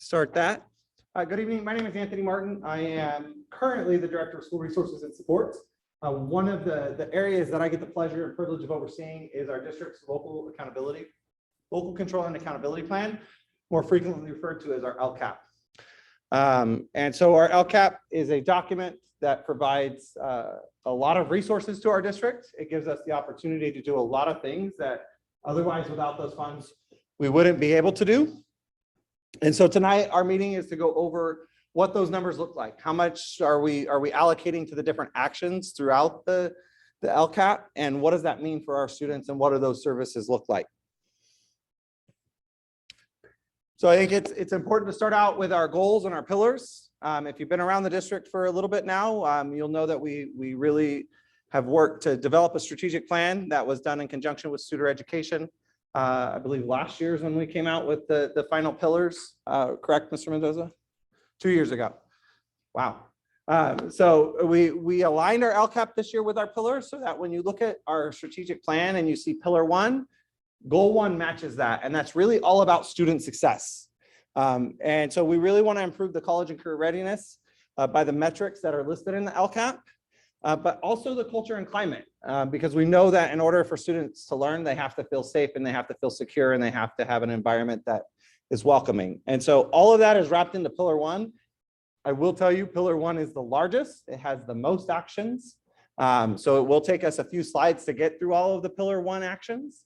start that. Good evening. My name is Anthony Martin. I am currently the Director of School Resources and Supports. One of the areas that I get the pleasure and privilege of overseeing is our district's local control and accountability plan, more frequently referred to as our LCAP. And so our LCAP is a document that provides a lot of resources to our district. It gives us the opportunity to do a lot of things that otherwise without those funds we wouldn't be able to do. And so tonight our meeting is to go over what those numbers look like. How much are we allocating to the different actions throughout the LCAP, and what does that mean for our students, and what do those services look like? So I think it's important to start out with our goals and our pillars. If you've been around the district for a little bit now, you'll know that we really have worked to develop a strategic plan that was done in conjunction with Student Education. I believe last year is when we came out with the final pillars, correct, Mr. Mendoza? 2 years ago. Wow. So we aligned our LCAP this year with our pillars so that when you look at our strategic plan and you see pillar 1, goal 1 matches that, and that's really all about student success. And so we really want to improve the college and career readiness by the metrics that are listed in the LCAP, but also the culture and climate, because we know that in order for students to learn, they have to feel safe and they have to feel secure and they have to have an environment that is welcoming. And so all of that is wrapped into pillar 1. I will tell you, pillar 1 is the largest. It has the most actions. So it will take us a few slides to get through all of the pillar 1 actions.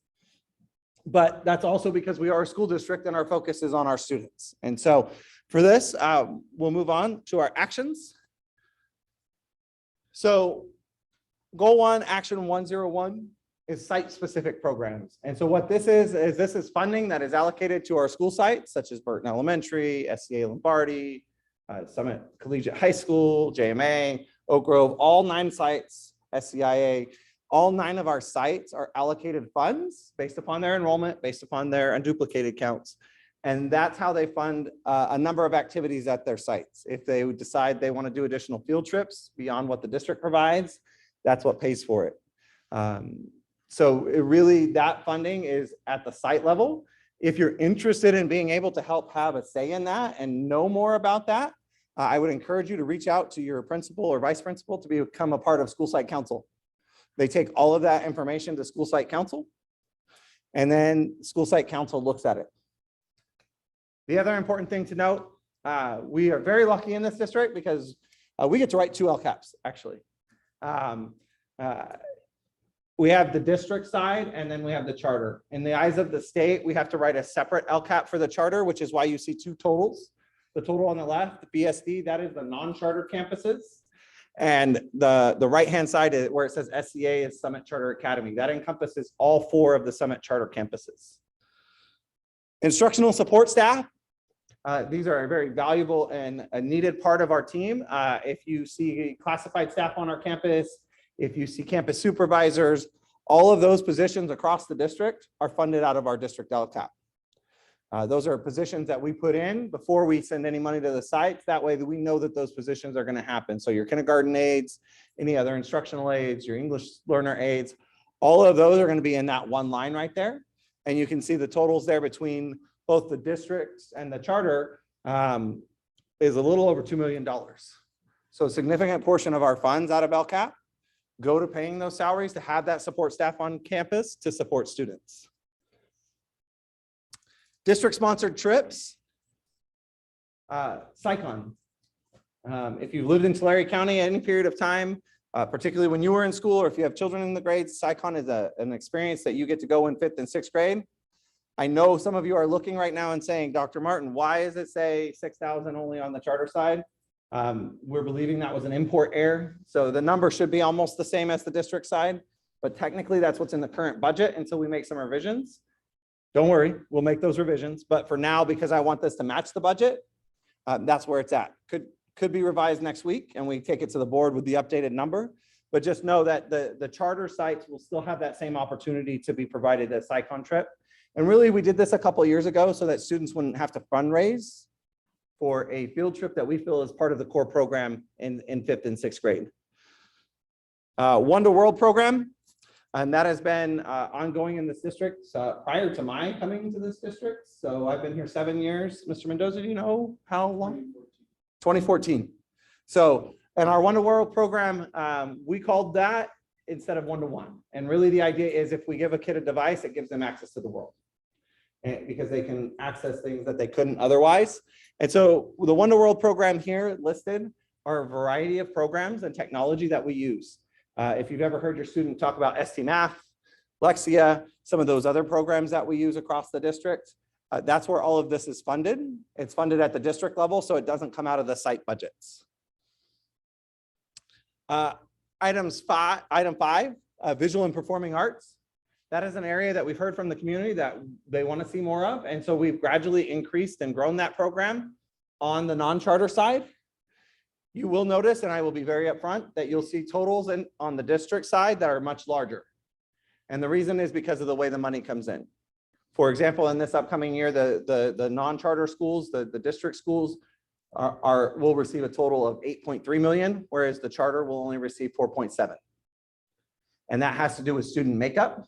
But that's also because we are a school district and our focus is on our students. And so for this, we'll move on to our actions. So goal 1, action 101 is site-specific programs. And so what this is funding that is allocated to our school sites, such as Burton Elementary, SCA Lombardi, Summit Collegiate High School, JMA, Oak Grove, all 9 sites, SCIA. All 9 of our sites are allocated funds based upon their enrollment, based upon their unduplicated counts. And that's how they fund a number of activities at their sites. If they would decide they want to do additional field trips beyond what the district provides, that's what pays for it. So it really, that funding is at the site level. If you're interested in being able to help have a say in that and know more about that, I would encourage you to reach out to your principal or vice principal to become a part of school site council. They take all of that information to school site council, and then school site council looks at it. The other important thing to note, we are very lucky in this district because we get to write 2 LCAPs, actually. We have the district side and then we have the charter. In the eyes of the state, we have to write a separate LCAP for the charter, which is why you see 2 totals. The total on the left, the BSD, that is the non-charter campuses. And the right-hand side is where it says SCA is Summit Charter Academy. That encompasses all 4 of the Summit Charter campuses. Instructional support staff. These are a very valuable and a needed part of our team. If you see classified staff on our campus, if you see campus supervisors, all of those positions across the district are funded out of our district LCAP. Those are positions that we put in before we send any money to the sites. That way we know that those positions are going to happen. So your kindergarten aides, any other instructional aides, your English learner aides, all of those are going to be in that one line right there. And you can see the totals there between both the districts and the charter is a little over $2 million. So a significant portion of our funds out of LCAP go to paying those salaries to have that support staff on campus to support students. District sponsored trips, SciCon. If you've lived in Tulare County at any period of time, particularly when you were in school or if you have children in the grades, SciCon is an experience that you get to go in 5th and 6th grade. I know some of you are looking right now and saying, Dr. Martin, why does it say 6,000 only on the charter side? We're believing that was an import error. So the number should be almost the same as the district side, but technically that's what's in the current budget until we make some revisions. Don't worry, we'll make those revisions. But for now, because I want this to match the budget, that's where it's at. Could be revised next week and we take it to the board with the updated number. But just know that the charter sites will still have that same opportunity to be provided a SciCon trip. And really, we did this a couple of years ago so that students wouldn't have to fundraise for a field trip that we feel is part of the core program in 5th and 6th grade. One to World program. And that has been ongoing in this district prior to my coming to this district. So I've been here 7 years. Mr. Mendoza, do you know how long? 2014. So in our One to World program, we called that instead of one-to-one. And really the idea is if we give a kid a device, it gives them access to the world. And because they can access things that they couldn't otherwise. And so the One to World program here listed are a variety of programs and technology that we use. If you've ever heard your student talk about ST Math, Lexia, some of those other programs that we use across the district, that's where all of this is funded. It's funded at the district level, so it doesn't come out of the site budgets. Item 5, visual and performing arts. That is an area that we've heard from the community that they want to see more of. And so we've gradually increased and grown that program on the non-charter side. You will notice, and I will be very upfront, that you'll see totals on the district side that are much larger. And the reason is because of the way the money comes in. For example, in this upcoming year, the non-charter schools, the district schools will receive a total of 8.3 million, whereas the charter will only receive 4.7. And that has to do with student makeup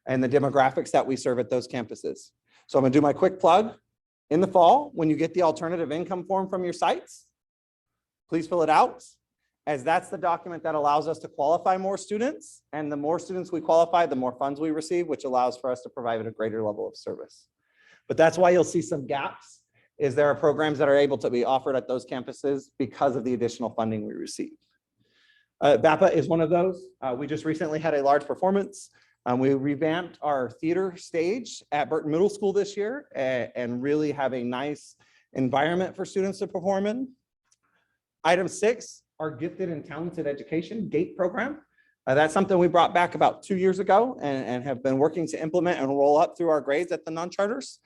and the demographics that we serve at those campuses. So I'm gonna do my quick plug. In the fall, when you get the alternative income form from your sites, please fill it out, as that's the document that allows us to qualify more students. And the more students we qualify, the more funds we receive, which allows for us to provide a greater level of service. But that's why you'll see some gaps, is there are programs that are able to be offered at those campuses because of the additional funding we receive. BAPA is one of those. We just recently had a large performance. We revamped our theater stage at Burton Middle School this year and really have a nice environment for students to perform in. Item 6, our Gifted and Talented Education GATE program. That's something we brought back about 2 years ago and have been working to implement and roll up through our grades at the non-charters.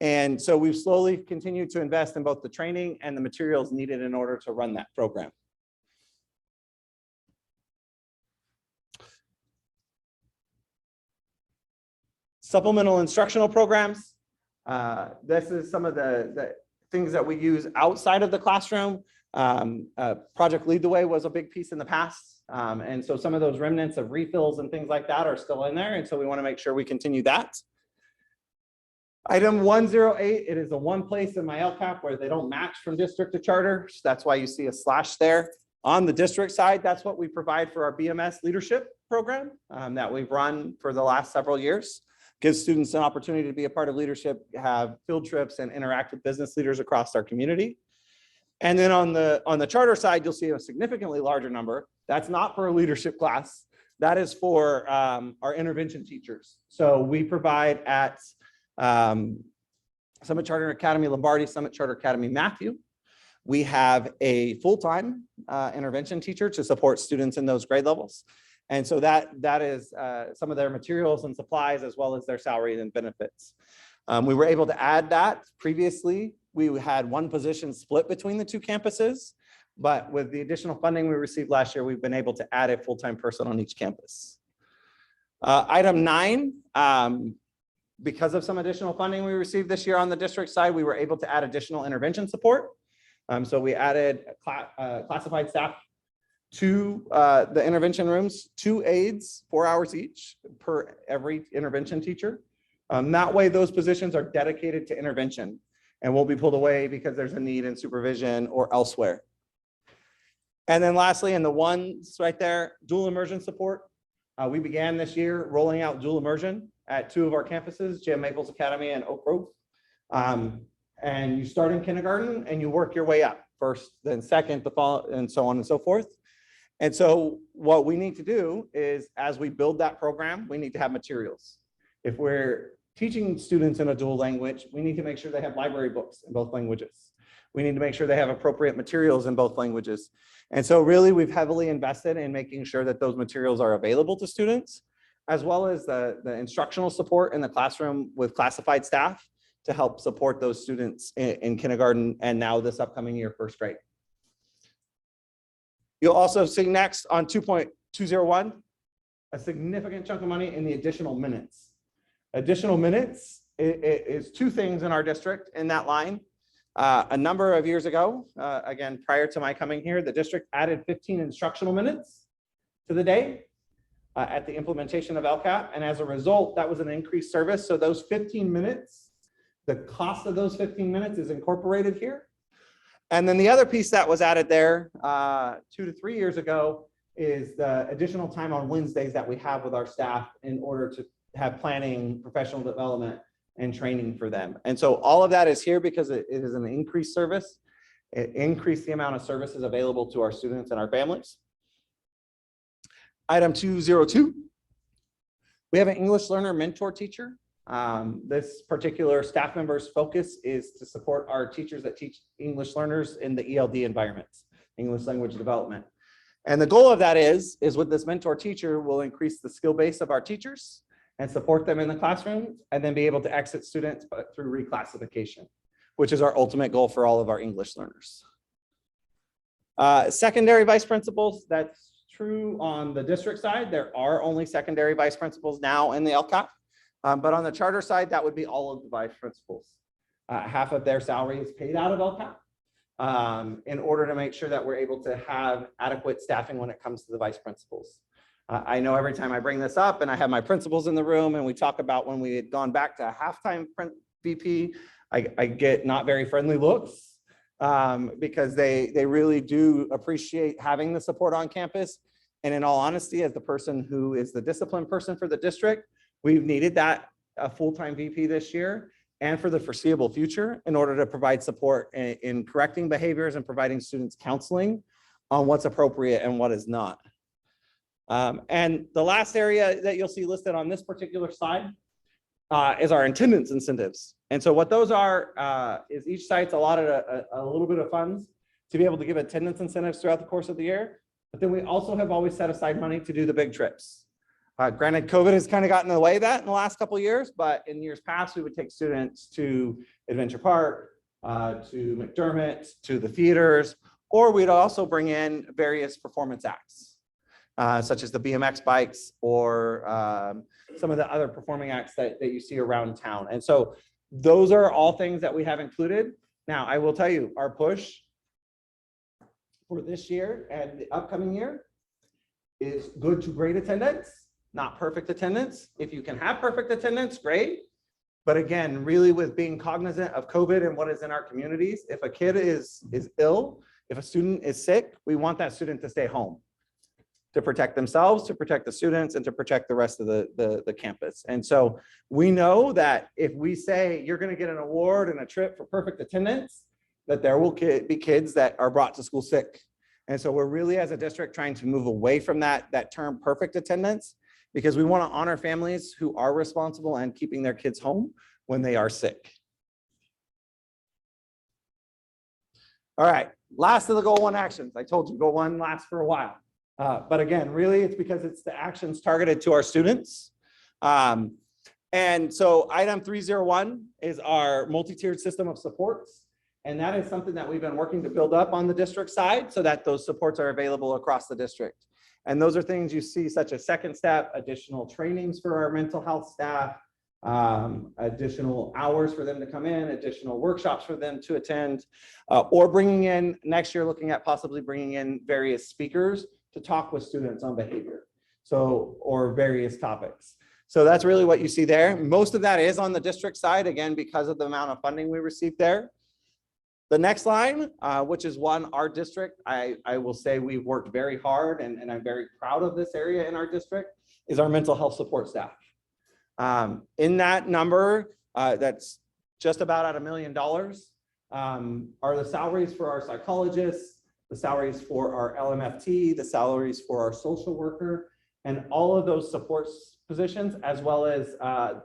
And so we've slowly continued to invest in both the training and the materials needed in order to run that program. Supplemental instructional programs. This is some of the things that we use outside of the classroom. Project Lead the Way was a big piece in the past. And so some of those remnants of refills and things like that are still in there. And so we want to make sure we continue that. Item 108, it is the one place in my LCAP where they don't match from district to charter. So that's why you see a slash there. On the district side, that's what we provide for our BMS leadership program that we've run for the last several years. Gives students an opportunity to be a part of leadership, have field trips, and interact with business leaders across our community. And then on the charter side, you'll see a significantly larger number. That's not for a leadership class. That is for our intervention teachers. So we provide at Summit Charter Academy Lombardi, Summit Charter Academy Matthew. We have a full-time intervention teacher to support students in those grade levels. And so that is some of their materials and supplies, as well as their salary and benefits. We were able to add that previously. We had one position split between the two campuses, but with the additional funding we received last year, we've been able to add a full-time person on each campus. Item 9, because of some additional funding we received this year on the district side, we were able to add additional intervention support. So we added classified staff to the intervention rooms, 2 aides, 4 hours each per every intervention teacher. That way, those positions are dedicated to intervention and will be pulled away because there's a need in supervision or elsewhere. And then lastly, in the ones right there, dual immersion support. We began this year rolling out dual immersion at 2 of our campuses, Jim Maples Academy and Oak Grove. And you start in kindergarten and you work your way up, first, then second, the fall, and so on and so forth. And so what we need to do is, as we build that program, we need to have materials. If we're teaching students in a dual language, we need to make sure they have library books in both languages. We need to make sure they have appropriate materials in both languages. And so really, we've heavily invested in making sure that those materials are available to students, as well as the instructional support in the classroom with classified staff to help support those students in kindergarten and now this upcoming year, first grade. You'll also see next on 2.201, a significant chunk of money in the additional minutes. Additional minutes is 2 things in our district in that line. A number of years ago, again, prior to my coming here, the district added 15 instructional minutes to the day. at the implementation of LCAP. And as a result, that was an increased service. So those 15 minutes, the cost of those 15 minutes is incorporated here. And then the other piece that was added there 2 to 3 years ago is the additional time on Wednesdays that we have with our staff in order to have planning, professional development, and training for them. And so all of that is here because it is an increased service. It increased the amount of services available to our students and our families. Item 202, we have an English learner mentor teacher. This particular staff member's focus is to support our teachers that teach English learners in the ELD environments, English language development. And the goal of that is with this mentor teacher, we'll increase the skill base of our teachers and support them in the classroom, and then be able to exit students through reclassification, which is our ultimate goal for all of our English learners. Secondary vice principals, that's true on the district side. There are only secondary vice principals now in the LCAP. But on the charter side, that would be all of the vice principals. Half of their salary is paid out of LCAP in order to make sure that we're able to have adequate staffing when it comes to the vice principals. I know every time I bring this up and I have my principals in the room and we talk about when we had gone back to a halftime VP, I get not very friendly looks because they really do appreciate having the support on campus. And in all honesty, as the person who is the discipline person for the district, we've needed that a full-time VP this year and for the foreseeable future in order to provide support in correcting behaviors and providing students counseling on what's appropriate and what is not. And the last area that you'll see listed on this particular slide is our attendance incentives. And so what those are is each site's allotted a little bit of funds to be able to give attendance incentives throughout the course of the year. But then we also have always set aside money to do the big trips. Granted, COVID has kind of gotten in the way of that in the last couple of years, but in years past, we would take students to Adventure Park, to McDermott, to the theaters, or we'd also bring in various performance acts, such as the BMX bikes or some of the other performing acts that you see around town. And so those are all things that we have included. Now, I will tell you, our push for this year and the upcoming year is good to great attendance, not perfect attendance. If you can have perfect attendance, great. But again, really with being cognizant of COVID and what is in our communities, if a kid is ill, if a student is sick, we want that student to stay home to protect themselves, to protect the students, and to protect the rest of the campus. And so we know that if we say you're going to get an award and a trip for perfect attendance, that there will be kids that are brought to school sick. And so we're really, as a district, trying to move away from that term perfect attendance, because we want to honor families who are responsible and keeping their kids home when they are sick. All right, last of the goal one actions. I told you goal one lasts for a while. But again, really it's because it's the actions targeted to our students. And so item 301 is our multi-tiered system of supports. And that is something that we've been working to build up on the district side so that those supports are available across the district. And those are things you see, such as second step, additional trainings for our mental health staff, additional hours for them to come in, additional workshops for them to attend, or bringing in, next year, looking at possibly bringing in various speakers to talk with students on behavior, or various topics. So that's really what you see there. Most of that is on the district side, again, because of the amount of funding we received there. The next line, which is one, our district, I will say we've worked very hard and I'm very proud of this area in our district, is our mental health support staff. In that number, that's just about at $1 million, are the salaries for our psychologists, the salaries for our LMFT, the salaries for our social worker, and all of those support positions, as well as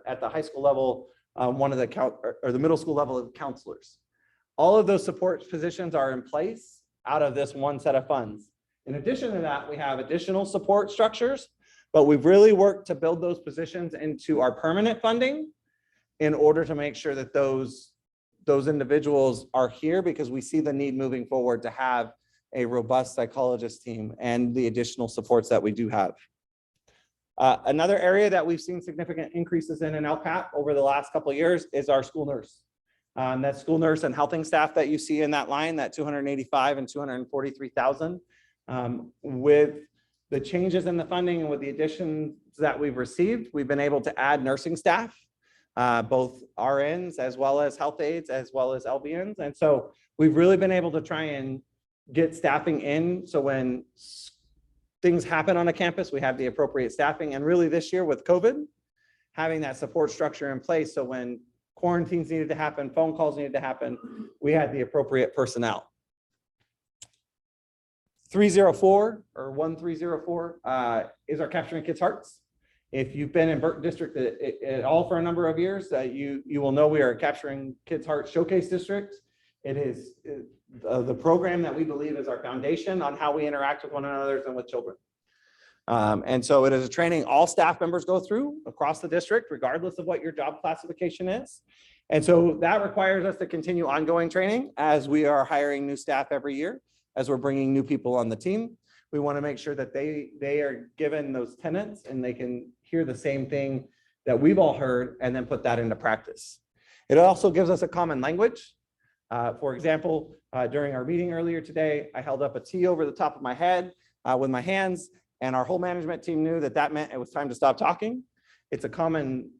at the high school level, one of the middle school level of counselors. All of those support positions are in place out of this one set of funds. In addition to that, we have additional support structures, but we've really worked to build those positions into our permanent funding in order to make sure that those individuals are here, because we see the need moving forward to have a robust psychologist team and the additional supports that we do have. Another area that we've seen significant increases in LCAP over the last couple of years is our school nurse. That school nurse and helping staff that you see in that line, that 285 and 243,000, with the changes in the funding and with the additions that we've received, we've been able to add nursing staff, both RNs as well as health aides, as well as LVNs. And so we've really been able to try and get staffing in. So when things happen on a campus, we have the appropriate staffing. And really this year with COVID, having that support structure in place. So when quarantines needed to happen, phone calls needed to happen, we had the appropriate personnel. 304 or 1304 is our Capturing Kids' Hearts. If you've been in Burton District at all for a number of years, you will know we are a Capturing Kids' Hearts Showcase District. It is the program that we believe is our foundation on how we interact with one another and with children. And so it is a training all staff members go through across the district, regardless of what your job classification is. And so that requires us to continue ongoing training as we are hiring new staff every year. As we're bringing new people on the team, we want to make sure that they are given those tenets and they can hear the same thing that we've all heard and then put that into practice. It also gives us a common language. For example, during our meeting earlier today, I held up a T over the top of my head with my hands, and our whole management team knew that that meant it was time to stop talking. It's a common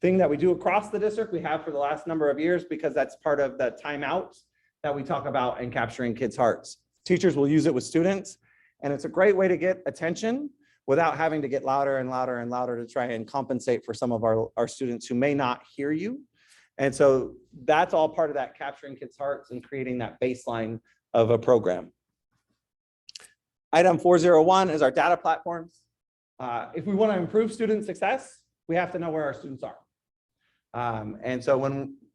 thing that we do across the district. We have for the last number of years because that's part of the timeout that we talk about in Capturing Kids' Hearts. Teachers will use it with students, and it's a great way to get attention without having to get louder and louder and louder to try and compensate for some of our students who may not hear you. And so that's all part of that Capturing Kids' Hearts and creating that baseline of a program. Item 401 is our data platforms. If we want to improve student success, we have to know where our students are. And so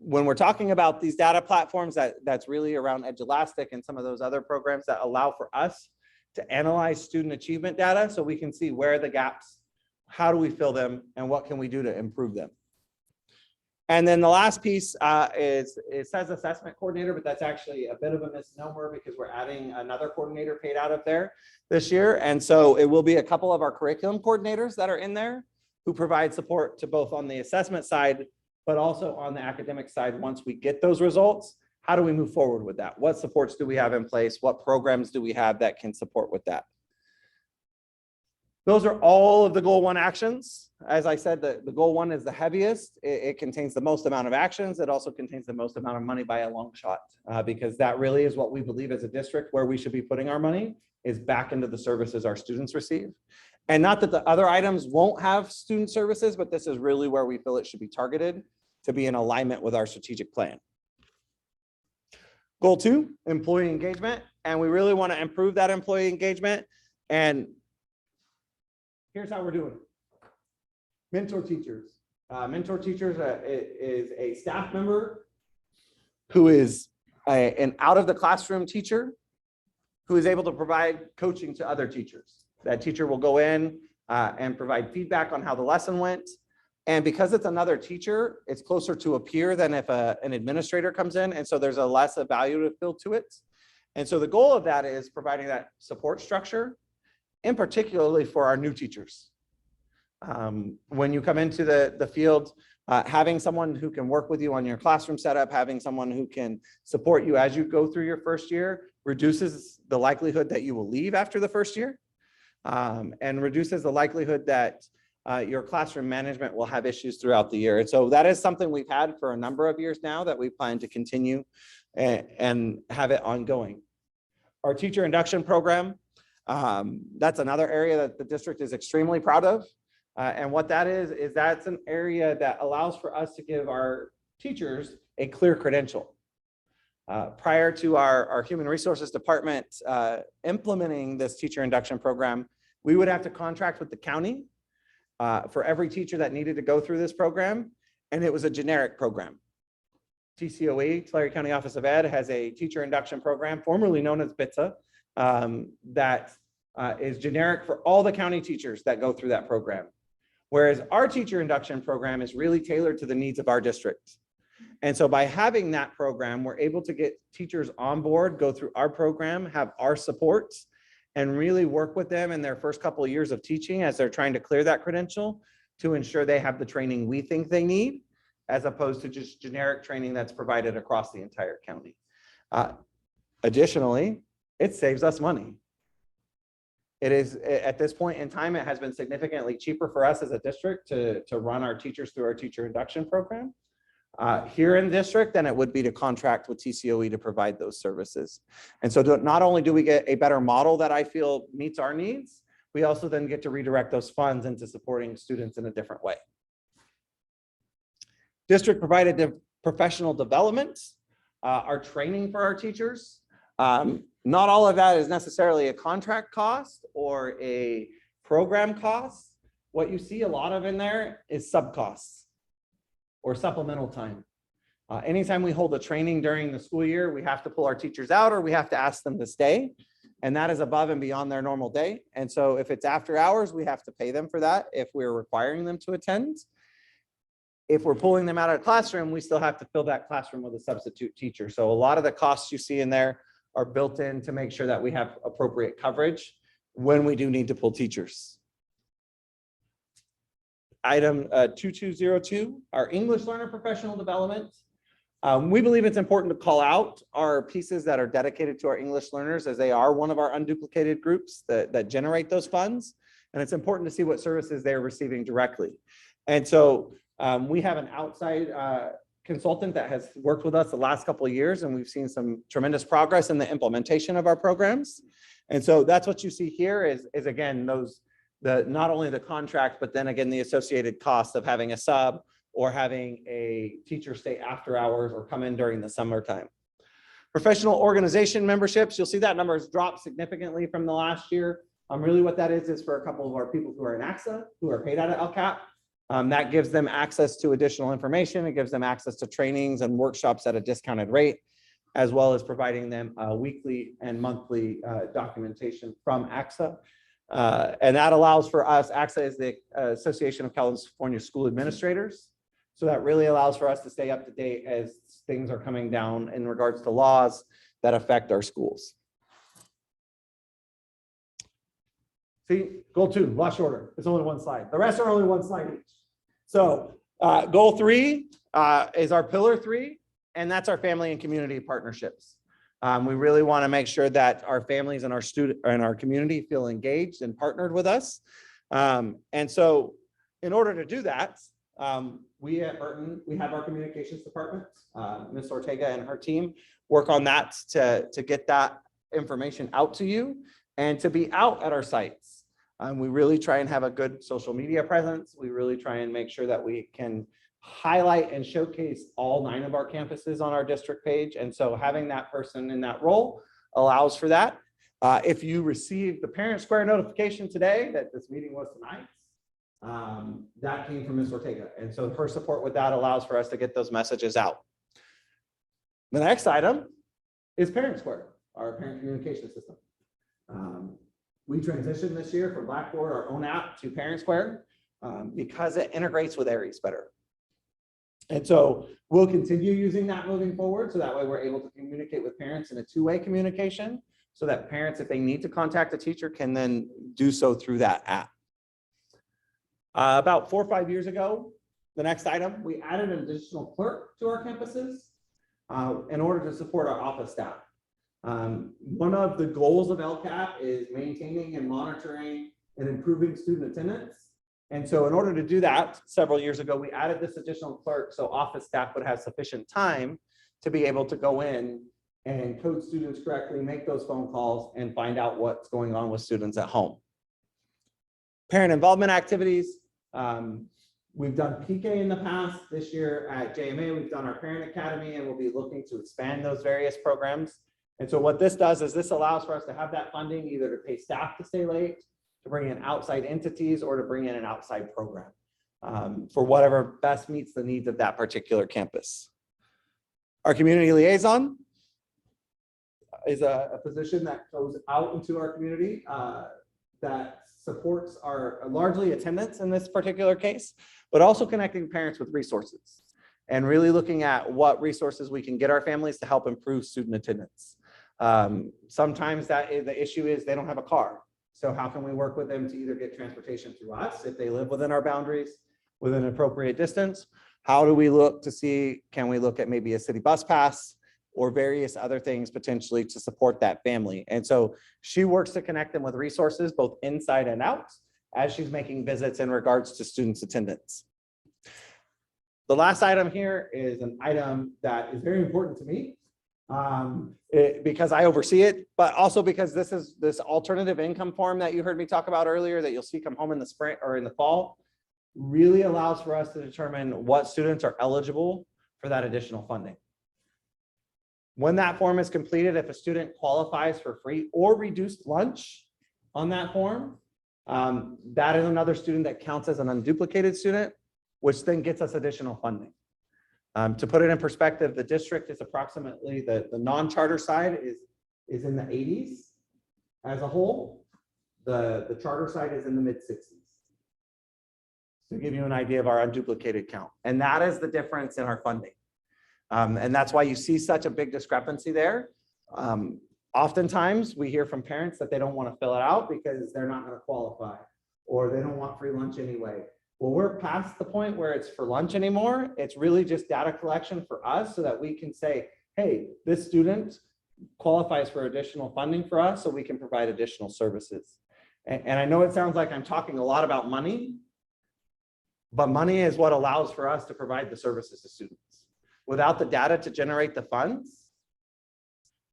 when we're talking about these data platforms, that's really around Edulastic and some of those other programs that allow for us to analyze student achievement data so we can see where are the gaps, how do we fill them, and what can we do to improve them. And then the last piece is it says assessment coordinator, but that's actually a bit of a misnomer because we're adding another coordinator paid out of there this year. And so it will be a couple of our curriculum coordinators that are in there who provide support to both on the assessment side, but also on the academic side. Once we get those results, how do we move forward with that? What supports do we have in place? What programs do we have that can support with that? Those are all of the goal one actions. As I said, the goal one is the heaviest. It contains the most amount of actions. It also contains the most amount of money by a long shot, because that really is what we believe as a district where we should be putting our money is back into the services our students receive. And not that the other items won't have student services, but this is really where we feel it should be targeted to be in alignment with our strategic plan. Goal two, employee engagement. And we really want to improve that employee engagement. And here's how we're doing it. Mentor teachers. Mentor teachers is a staff member who is an out of the classroom teacher who is able to provide coaching to other teachers. That teacher will go in and provide feedback on how the lesson went. And because it's another teacher, it's closer to a peer than if an administrator comes in. And so there's a less of value to feel to it. And so the goal of that is providing that support structure, and particularly for our new teachers. When you come into the field, having someone who can work with you on your classroom setup, having someone who can support you as you go through your first year reduces the likelihood that you will leave after the first year, and reduces the likelihood that your classroom management will have issues throughout the year. And so that is something we've had for a number of years now that we plan to continue and have it ongoing. Our teacher induction program, that's another area that the district is extremely proud of. And what that is that's an area that allows for us to give our teachers a clear credential. Prior to our human resources department implementing this teacher induction program, we would have to contract with the county for every teacher that needed to go through this program. And it was a generic program. TCOE, Tulare County Office of Ed, has a teacher induction program, formerly known as BITSA, that is generic for all the county teachers that go through that program. Whereas our teacher induction program is really tailored to the needs of our district. And so by having that program, we're able to get teachers on board, go through our program, have our support, and really work with them in their first couple of years of teaching as they're trying to clear that credential to ensure they have the training we think they need, as opposed to just generic training that's provided across the entire county. Additionally, it saves us money. It is, at this point in time, it has been significantly cheaper for us as a district to run our teachers through our teacher induction program here in district than it would be to contract with TCOE to provide those services. And so not only do we get a better model that I feel meets our needs, we also then get to redirect those funds into supporting students in a different way. District provided professional development, our training for our teachers. Not all of that is necessarily a contract cost or a program cost. What you see a lot of in there is sub costs or supplemental time. Anytime we hold a training during the school year, we have to pull our teachers out or we have to ask them to stay. And that is above and beyond their normal day. And so if it's after hours, we have to pay them for that if we're requiring them to attend. If we're pulling them out of the classroom, we still have to fill that classroom with a substitute teacher. So a lot of the costs you see in there are built in to make sure that we have appropriate coverage when we do need to pull teachers. Item 2202, our English learner professional development. We believe it's important to call out our pieces that are dedicated to our English learners, as they are one of our unduplicated groups that generate those funds. And it's important to see what services they're receiving directly. And so we have an outside consultant that has worked with us the last couple of years, and we've seen some tremendous progress in the implementation of our programs. And so that's what you see here is again, not only the contract, but then again, the associated cost of having a sub or having a teacher stay after hours or come in during the summertime. Professional organization memberships, you'll see that number has dropped significantly from the last year. Really what that is for a couple of our people who are in AXA, who are paid out of LCAP. That gives them access to additional information. It gives them access to trainings and workshops at a discounted rate, as well as providing them weekly and monthly documentation from AXA. And that allows for us, AXA is the Association of California School Administrators. So that really allows for us to stay up to date as things are coming down in regards to laws that affect our schools. See, goal 2, lost shorter. It's only one slide. The rest are only one slide each. So goal 3 is our pillar 3, and that's our family and community partnerships. We really want to make sure that our families and our student and our community feel engaged and partnered with us. And so in order to do that, we at Burton, we have our communications department. Ms. Ortega and her team work on that to get that information out to you and to be out at our sites. We really try and have a good social media presence. We really try and make sure that we can highlight and showcase all 9 of our campuses on our district page. And so having that person in that role allows for that. If you received the Parent Square notification today that this meeting was tonight, that came from Ms. Ortega. And so her support with that allows for us to get those messages out. The next item is Parent Square, our parent communication system. We transitioned this year from Blackboard, our own app, to Parent Square because it integrates with Aries better. And so we'll continue using that moving forward. So that way we're able to communicate with parents in a 2-way communication so that parents, if they need to contact a teacher, can then do so through that app. About 4 or 5 years ago, the next item, we added an additional clerk to our campuses in order to support our office staff. One of the goals of LCAP is maintaining and monitoring and improving student attendance. And so in order to do that, several years ago, we added this additional clerk so office staff would have sufficient time to be able to go in and code students correctly, make those phone calls, and find out what's going on with students at home. Parent involvement activities. We've done PK in the past. This year at JMA, we've done our Parent Academy, and we'll be looking to expand those various programs. And so what this does is this allows for us to have that funding either to pay staff to stay late, to bring in outside entities, or to bring in an outside program for whatever best meets the needs of that particular campus. Our community liaison is a position that goes out into our community that supports our largely attendance in this particular case, but also connecting parents with resources and really looking at what resources we can get our families to help improve student attendance. Sometimes the issue is they don't have a car. So how can we work with them to either get transportation through us if they live within our boundaries, within an appropriate distance? How do we look to see, can we look at maybe a city bus pass or various other things potentially to support that family. And so she works to connect them with resources both inside and out as she's making visits in regards to students' attendance. The last item here is an item that is very important to me because I oversee it, but also because this alternative income form that you heard me talk about earlier that you'll see come home in the spring or in the fall really allows for us to determine what students are eligible for that additional funding. When that form is completed, if a student qualifies for free or reduced lunch on that form, that is another student that counts as an unduplicated student, which then gets us additional funding. To put it in perspective, the district is approximately, the non-charter side is in the 80s as a whole. The charter side is in the mid-60s. To give you an idea of our unduplicated count. And that is the difference in our funding. And that's why you see such a big discrepancy there. Oftentimes we hear from parents that they don't want to fill it out because they're not going to qualify or they don't want free lunch anyway. Well, we're past the point where it's for lunch anymore. It's really just data collection for us so that we can say, hey, this student qualifies for additional funding for us so we can provide additional services. And I know it sounds like I'm talking a lot about money, but money is what allows for us to provide the services to students. Without the data to generate the funds,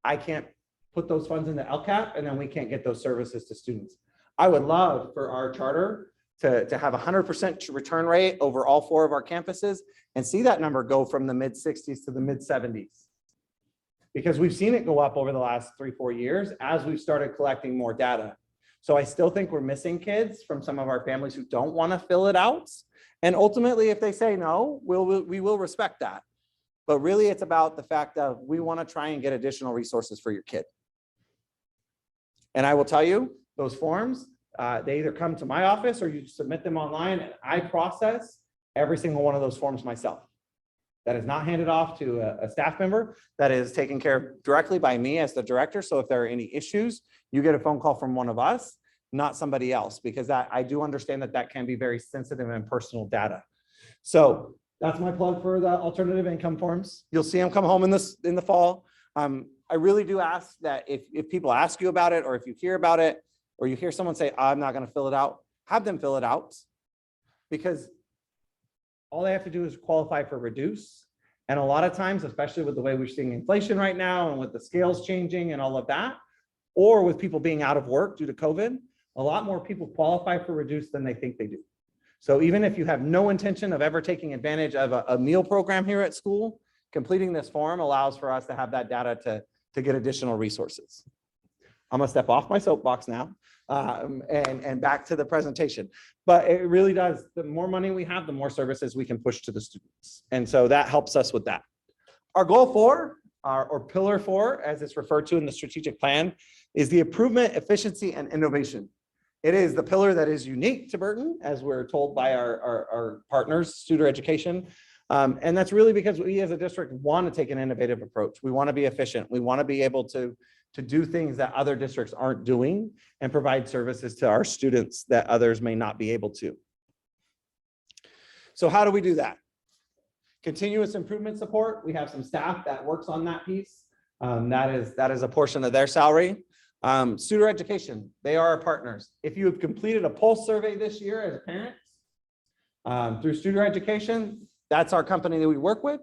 I can't put those funds in the LCAP and then we can't get those services to students. I would love for our charter to have 100% return rate over all 4 of our campuses and see that number go from the mid-60s to the mid-70s. Because we've seen it go up over the last 3-4 years as we've started collecting more data. So I still think we're missing kids from some of our families who don't want to fill it out. And ultimately, if they say no, we will respect that. But really, it's about the fact of we want to try and get additional resources for your kid. And I will tell you, those forms, they either come to my office or you submit them online, and I process every single one of those forms myself. That is not handed off to a staff member. That is taken care of directly by me as the director. So if there are any issues, you get a phone call from one of us, not somebody else, because I do understand that can be very sensitive and personal data. So that's my plug for the alternative income forms. You'll see them come home in the fall. I really do ask that if people ask you about it, or if you hear about it, or you hear someone say, I'm not going to fill it out, have them fill it out, because all they have to do is qualify for reduce. And a lot of times, especially with the way we're seeing inflation right now and with the scales changing and all of that, or with people being out of work due to COVID, a lot more people qualify for reduce than they think they do. So even if you have no intention of ever taking advantage of a meal program here at school, completing this form allows for us to have that data to get additional resources. I'm gonna step off my soapbox now and back to the presentation. But it really does, the more money we have, the more services we can push to the students. And so that helps us with that. Our goal 4, or pillar 4, as it's referred to in the strategic plan, is the improvement, efficiency, and innovation. It is the pillar that is unique to Burton, as we're told by our partners, Studer Education. And that's really because we as a district want to take an innovative approach. We want to be efficient. We want to be able to do things that other districts aren't doing and provide services to our students that others may not be able to. So how do we do that? Continuous improvement support. We have some staff that works on that piece. That is a portion of their salary. Studer Education, they are our partners. If you have completed a pulse survey this year as parents through Studer Education, that's our company that we work with.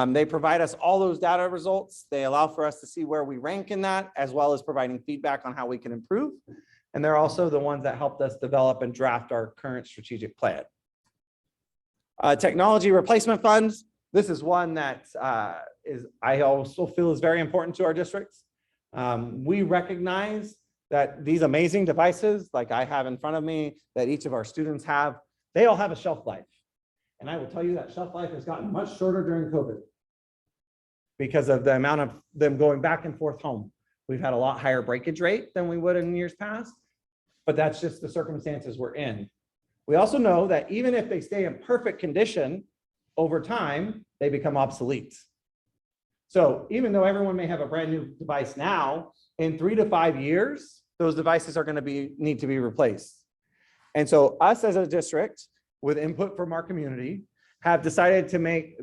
They provide us all those data results. They allow for us to see where we rank in that, as well as providing feedback on how we can improve. And they're also the ones that helped us develop and draft our current strategic plan. Technology replacement funds. This is one that I also feel is very important to our districts. We recognize that these amazing devices, like I have in front of me, that each of our students have, they all have a shelf life. And I will tell you that shelf life has gotten much shorter during COVID because of the amount of them going back and forth home. We've had a lot higher breakage rate than we would in years past, but that's just the circumstances we're in. We also know that even if they stay in perfect condition over time, they become obsolete. So even though everyone may have a brand new device now, in 3 to 5 years, those devices are going to need to be replaced. And so us as a district, with input from our community, have decided to make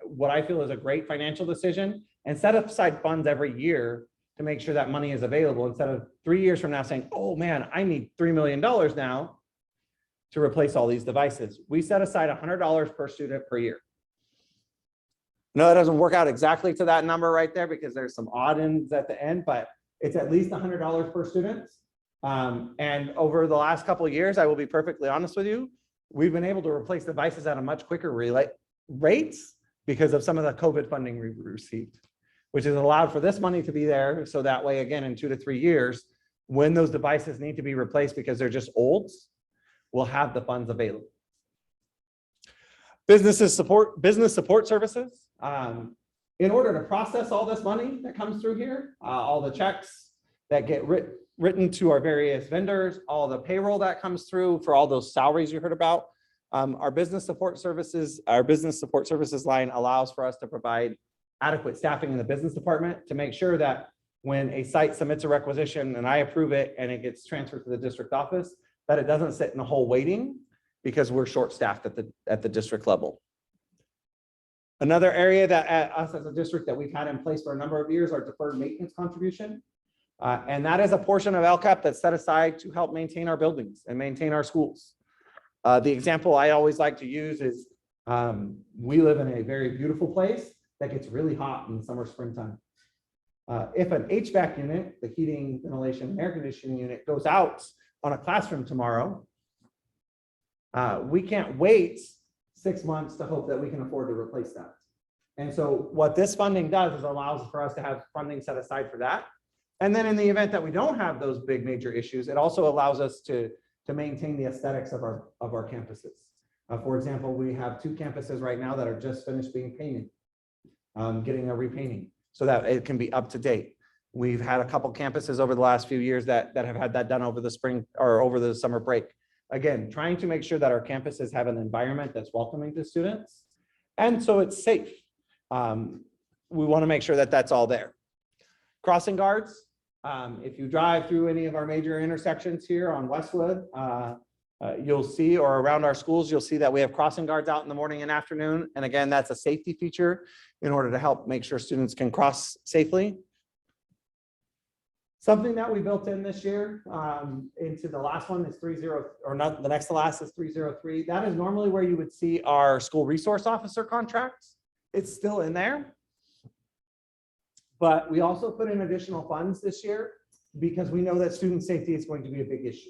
what I feel is a great financial decision and set aside funds every year to make sure that money is available, instead of 3 years from now saying, oh man, I need $3 million now to replace all these devices. We set aside $100 per student per year. No, it doesn't work out exactly to that number right there because there's some odd ends at the end, but it's at least $100 per student. And over the last couple of years, I will be perfectly honest with you, we've been able to replace devices at a much quicker rates because of some of the COVID funding we received, which has allowed for this money to be there. So that way, again, in 2 to 3 years, when those devices need to be replaced because they're just old, we'll have the funds available. Business support services. In order to process all this money that comes through here, all the checks that get written to our various vendors, all the payroll that comes through for all those salaries you heard about, our business support services line allows for us to provide adequate staffing in the business department to make sure that when a site submits a requisition and I approve it and it gets transferred to the district office, that it doesn't sit in a hole waiting because we're short-staffed at the district level. Another area that at us as a district that we've had in place for a number of years are deferred maintenance contribution. And that is a portion of LCAP that's set aside to help maintain our buildings and maintain our schools. The example I always like to use is we live in a very beautiful place that gets really hot in the summer, springtime. If an HVAC unit, the heating, ventilation, air conditioning unit goes out on a classroom tomorrow, we can't wait 6 months to hope that we can afford to replace that. And so what this funding does is allows for us to have funding set aside for that. And then in the event that we don't have those big major issues, it also allows us to maintain the aesthetics of our campuses. For example, we have 2 campuses right now that are just finished being painted, getting a repainting so that it can be up to date. We've had a couple campuses over the last few years that have had that done over the spring or over the summer break. Again, trying to make sure that our campuses have an environment that's welcoming to students. And so it's safe. We want to make sure that that's all there. Crossing guards. If you drive through any of our major intersections here on Westwood, you'll see, or around our schools, you'll see that we have crossing guards out in the morning and afternoon. And again, that's a safety feature in order to help make sure students can cross safely. Something that we built in this year into the last one is 30, or not, the next to last is 303. That is normally where you would see our school resource officer contracts. It's still in there. But we also put in additional funds this year because we know that student safety is going to be a big issue,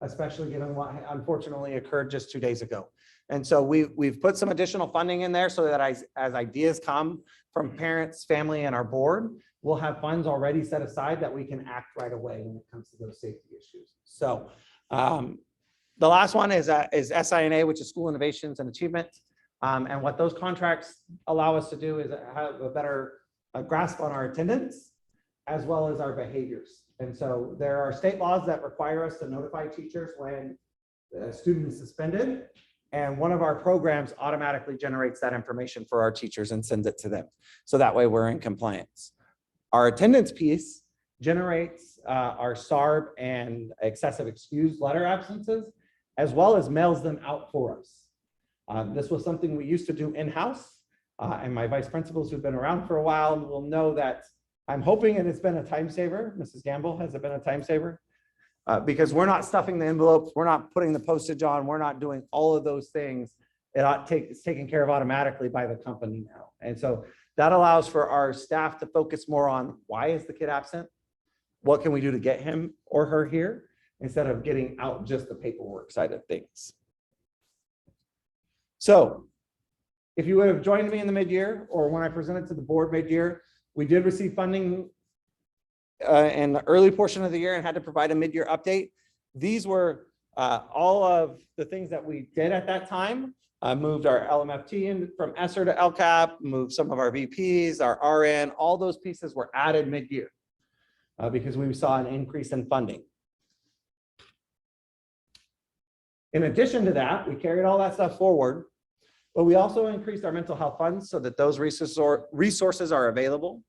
especially given what unfortunately occurred just 2 days ago. And so we've put some additional funding in there so that as ideas come from parents, family, and our board, we'll have funds already set aside that we can act right away when it comes to those safety issues. So the last one is SINA, which is School Innovations and Achievement. And what those contracts allow us to do is have a better grasp on our attendance as well as our behaviors. And so there are state laws that require us to notify teachers when a student is suspended. And one of our programs automatically generates that information for our teachers and sends it to them. So that way we're in compliance. Our attendance piece generates our SARB and excessive excused letter absences, as well as mails them out for us. This was something we used to do in-house, and my vice principals who've been around for a while will know that I'm hoping, and it's been a time saver. Mrs. Gamble, has it been a time saver? Because we're not stuffing the envelopes, we're not putting the postage on, we're not doing all of those things. It's taken care of automatically by the company now. And so that allows for our staff to focus more on why is the kid absent? What can we do to get him or her here? Instead of getting out just the paperwork side of things. So if you would have joined me in the mid-year or when I presented to the board mid-year, we did receive funding in the early portion of the year and had to provide a mid-year update. These were all of the things that we did at that time. Moved our LMFT in from ESSER to LCAP, moved some of our VPs, our RN, all those pieces were added mid-year because we saw an increase in funding. In addition to that, we carried all that stuff forward, but we also increased our mental health funds so that those resources are available.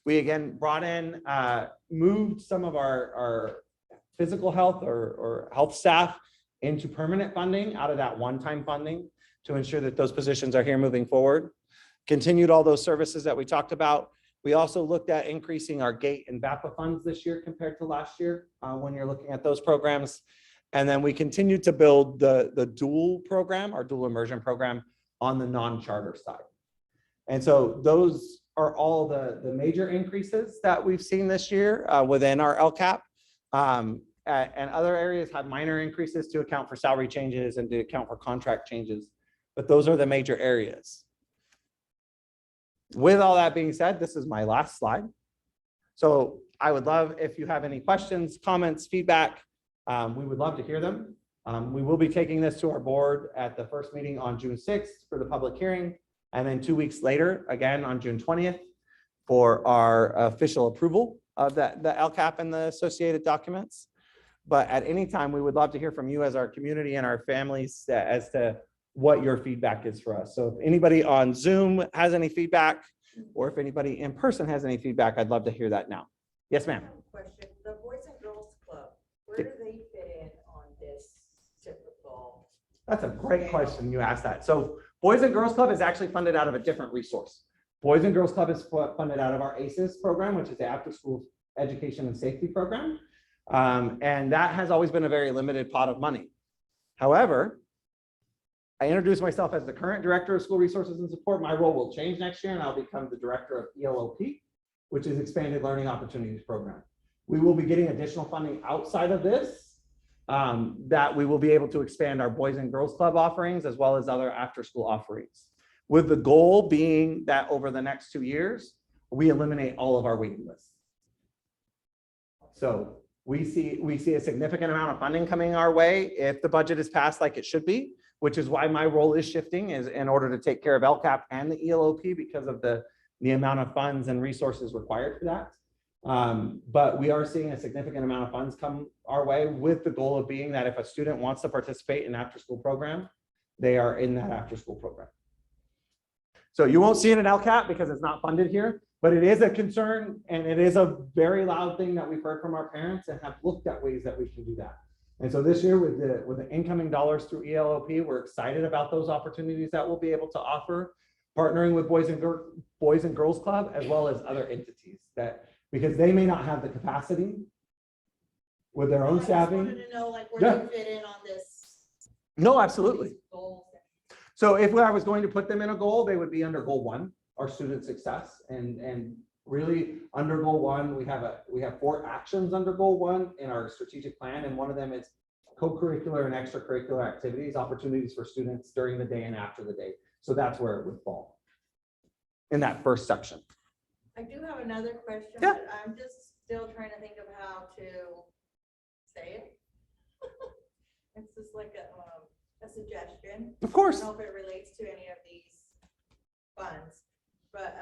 We again brought in, moved some of our physical health or health staff into permanent funding out of that one-time funding to ensure that those positions are here moving forward. continued all those services that we talked about. We also looked at increasing our GATE and VAPA funds this year compared to last year when you're looking at those programs. And then we continued to build the dual program, our dual immersion program, on the non-charter side. And so those are all the major increases that we've seen this year within our LCAP. And other areas have minor increases to account for salary changes and to account for contract changes. But those are the major areas. With all that being said, this is my last slide. So I would love if you have any questions, comments, feedback, we would love to hear them. We will be taking this to our board at the first meeting on June 6th for the public hearing. And then 2 weeks later, again on June 20th, for our official approval of the LCAP and the associated documents. But at any time, we would love to hear from you as our community and our families as to what your feedback is for us. So if anybody on Zoom has any feedback, or if anybody in person has any feedback, I'd love to hear that now. Yes, ma'am. Question: the Boys and Girls Club, where do they fit in on this typical? That's a great question. You asked that. So Boys and Girls Club is actually funded out of a different resource. Boys and Girls Club is funded out of our ACES program, which is the After School Education and Safety Program. And that has always been a very limited pot of money. However, I introduced myself as the current Director of School Resources and Support. My role will change next year and I'll become the Director of ELOP, which is Expanded Learning Opportunities Program. We will be getting additional funding outside of this that we will be able to expand our Boys and Girls Club offerings as well as other after school offerings, with the goal being that over the next 2 years, we eliminate all of our waiting lists. So we see a significant amount of funding coming our way if the budget is passed like it should be, which is why my role is shifting, is in order to take care of LCAP and the ELOP because of the amount of funds and resources required for that. But we are seeing a significant amount of funds come our way, with the goal of being that if a student wants to participate in after school program, they are in that after school program. So you won't see it in LCAP because it's not funded here, but it is a concern and it is a very loud thing that we've heard from our parents and have looked at ways that we can do that. And so this year with the incoming dollars through ELOP, we're excited about those opportunities that we'll be able to offer, partnering with Boys and Girls Club, as well as other entities because they may not have the capacity with their own staffing. I just wanted to know, like, where they fit in on this. No, absolutely. So if I was going to put them in a goal, they would be under goal 1, our student success, and really under goal 1, we have 4 actions under goal 1 in our strategic plan, and one of them is co-curricular and extracurricular activities, opportunities for students during the day and after the day. So that's where it would fall in that first section. I do have another question, yeah. But I'm just still trying to think of how to say it. It's just like a suggestion. Of course. I don't know if it relates to any of these funds, but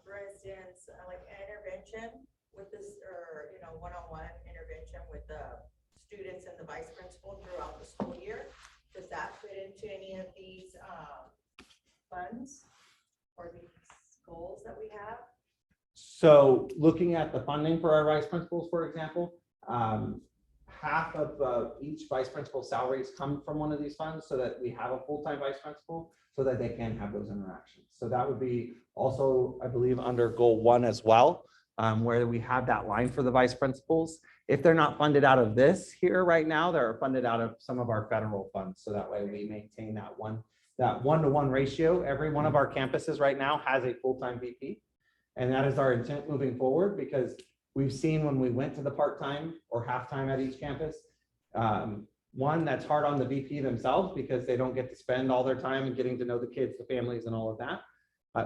for instance, like intervention with this, or one-on-one intervention with the students and the vice principal throughout the school year. Does that fit into any of these funds or these goals that we have? So looking at the funding for our vice principals, for example, half of each vice principal salaries come from one of these funds, so that we have a full-time vice principal so that they can have those interactions. So that would be also, I believe, under goal 1 as well, where we have that line for the vice principals. If they're not funded out of this here right now, they're funded out of some of our federal funds. So that way we maintain that one-to-one ratio. Every one of our campuses right now has a full-time VP. And that is our intent moving forward, because we've seen when we went to the part-time or half-time at each campus, one, that's hard on the VP themselves because they don't get to spend all their time and getting to know the kids, the families, and all of that.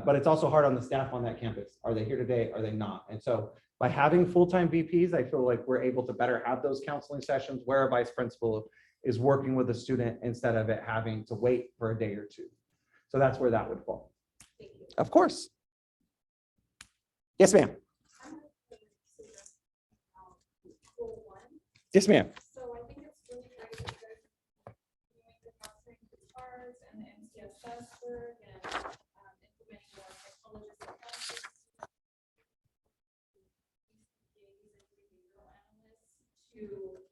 But it's also hard on the staff on that campus. Are they here today? Are they not? And so by having full-time VPs, I feel like we're able to better have those counseling sessions where a vice principal is working with a student instead of it having to wait for a day or 2. So that's where that would fall. Thank you. Of course. Yes, ma'am. Yes, ma'am. So I think it's really great that you guys are doing the counseling for SPARS and the MCSS work and implementing more psychologists and counselors, behavioral analysts to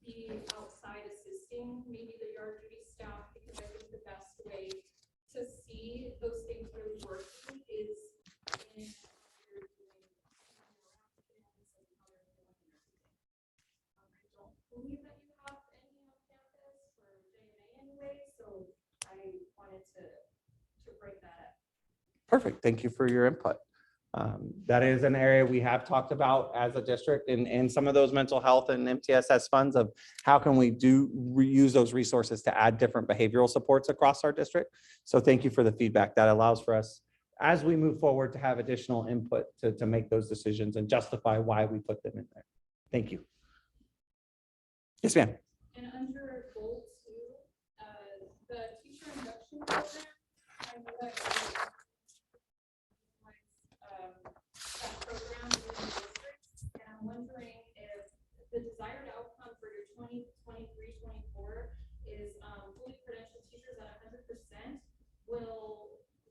be outside assisting maybe the yard duty staff, because I think the best way to see those things really believe that you have any on campus for JNA anyway, so I wanted to bring that up. Perfect. Thank you for your input. That is an area we have talked about as a district in some of those mental health and MTSS funds of how can we reuse those resources to add different behavioral supports across our district. So thank you for the feedback. That allows for us as we move forward to have additional input to make those decisions and justify why we put them in there. Thank you. Yes, ma'am. And under goal 2, the teacher induction program, I know that that program in the district, and I'm wondering if the desired outcome for your 2023-24 is fully credentialed teachers at 100%. Will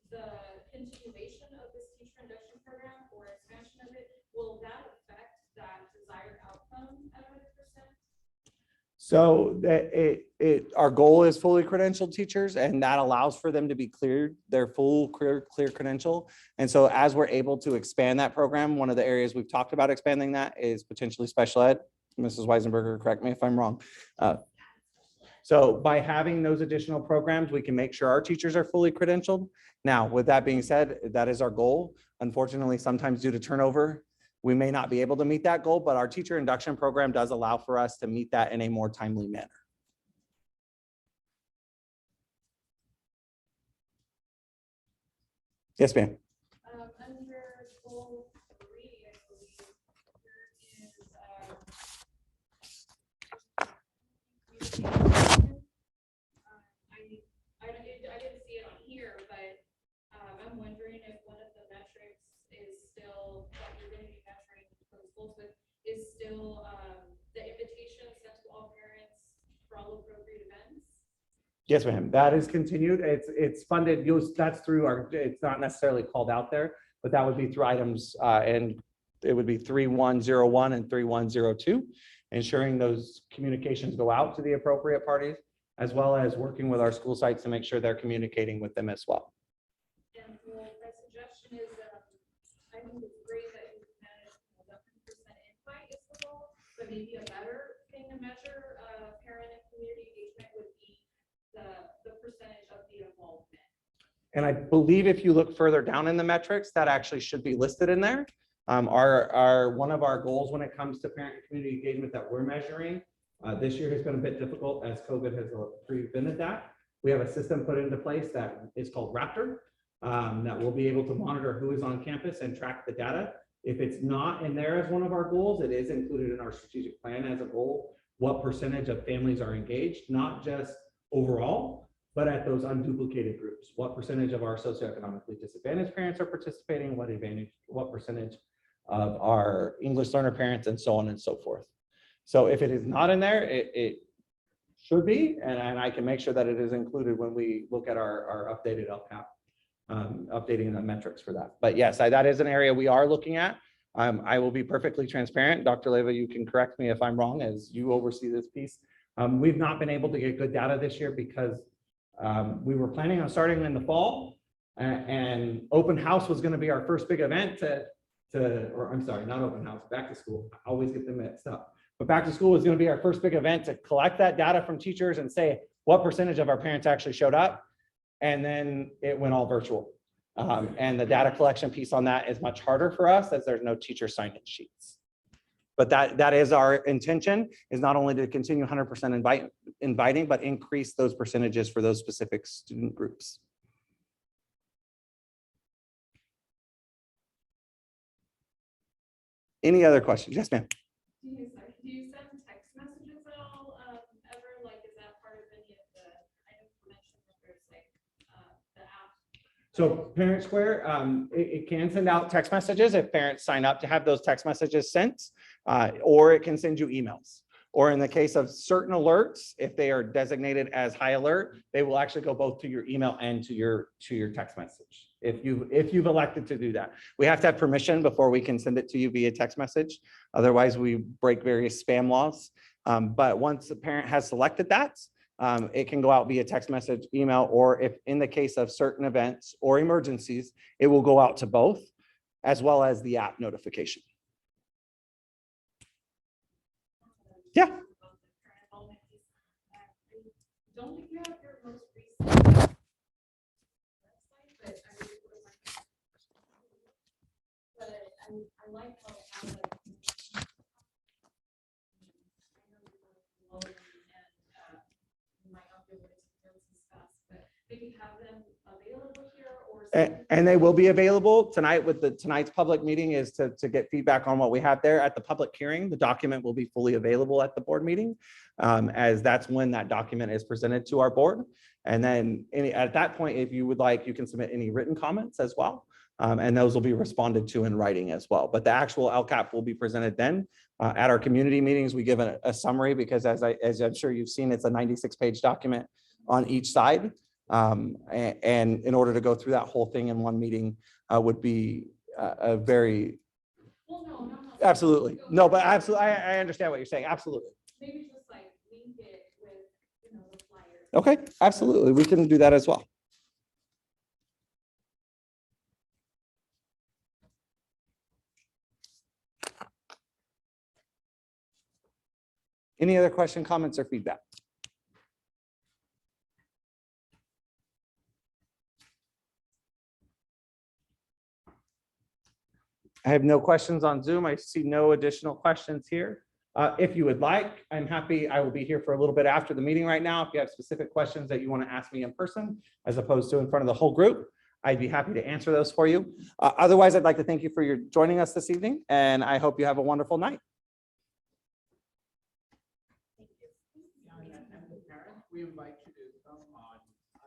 the continuation of this teacher induction program or expansion of it, will that affect that desired outcome at 100%? So our goal is fully credentialed teachers, and that allows for them to be cleared, their full clear credential. And so as we're able to expand that program, one of the areas we've talked about expanding that is potentially special ed. Mrs. Weisenberger, correct me if I'm wrong. So by having those additional programs, we can make sure our teachers are fully credentialed. Now, with that being said, that is our goal. Unfortunately, sometimes due to turnover, we may not be able to meet that goal, but our teacher induction program does allow for us to meet that in a more timely manner. Yes, ma'am. Under goal 3, I believe there is communication. I didn't see it on here, but I'm wondering if one of the metrics is still that you're going to be measuring for the schools with is still the invitation sent to all parents for all appropriate events. Yes, ma'am. That is continued. It's funded. That's through our. It's not necessarily called out there, but that would be through items, and it would be 3101 and 3102, ensuring those communications go out to the appropriate parties, as well as working with our school sites to make sure they're communicating with them as well. And well, my suggestion is, I think it's great that you manage the 100% invite is the goal, but maybe a better thing to measure parent and community engagement would be the percentage of the involvement. And I believe if you look further down in the metrics, that actually should be listed in there. One of our goals when it comes to parent and community engagement that we're measuring this year has been a bit difficult as COVID has prevented that. We have a system put into place that is called Raptor that will be able to monitor who is on campus and track the data. If it's not in there as one of our goals, it is included in our strategic plan as a goal. What percentage of families are engaged, not just overall, but at those unduplicated groups. What percentage of our socioeconomically disadvantaged parents are participating? What percentage of our English learner parents, and so on and so forth. So if it is not in there, it should be, and I can make sure that it is included when we look at our updated LCAP, updating the metrics for that. But yes, that is an area we are looking at. I will be perfectly transparent. Dr. Leva, you can correct me if I'm wrong as you oversee this piece. We've not been able to get good data this year because we were planning on starting in the fall, and open house was going to be our first big event or I'm sorry, not open house, back to school. I always get them mixed up. But back to school was going to be our first big event to collect that data from teachers and say what percentage of our parents actually showed up. And then it went all virtual. And the data collection piece on that is much harder for us as there's no teacher sign-in sheets. But that is our intention, is not only to continue 100% inviting, but increase those percentages for those specific student groups. Any other questions? Yes, ma'am. Do you send text messages at all ever? Like, is that part of any of the, I know you mentioned that there's like the app. So Parent Square, it can send out text messages if parents sign up to have those text messages sent, or it can send you emails. Or in the case of certain alerts, if they are designated as high alert, they will actually go both to your email and to your text message. If you've elected to do that, we have to have permission before we can send it to you via text message. Otherwise, we break various spam laws. But once the parent has selected that, it can go out via text message, email, or if in the case of certain events or emergencies, it will go out to both, as well as the app notification. Yeah. don't think you have your most recent website, but I really would like. But I like how it has like. Might not be able to discuss, but maybe have them available here or. And they will be available tonight with tonight's public meeting is to get feedback on what we have there at the public hearing. The document will be fully available at the board meeting, as that's when that document is presented to our board. And then at that point, if you would like, you can submit any written comments as well. And those will be responded to in writing as well. But the actual LCAP will be presented then. At our community meetings, we give a summary because as I'm sure you've seen, it's a 96-page document on each side. And in order to go through that whole thing in one meeting would be a very. Well, no. Absolutely. No, but absolutely. I understand what you're saying. Absolutely. Maybe just like link it with, the flyer. Okay, absolutely. We can do that as well. Any other question, comments, or feedback? I have no questions on Zoom. I see no additional questions here. If you would like, I'm happy. I will be here for a little bit after the meeting right now. If you have specific questions that you want to ask me in person, as opposed to in front of the whole group, I'd be happy to answer those for you. Otherwise, I'd like to thank you for joining us this evening, and I hope you have a wonderful night. We invite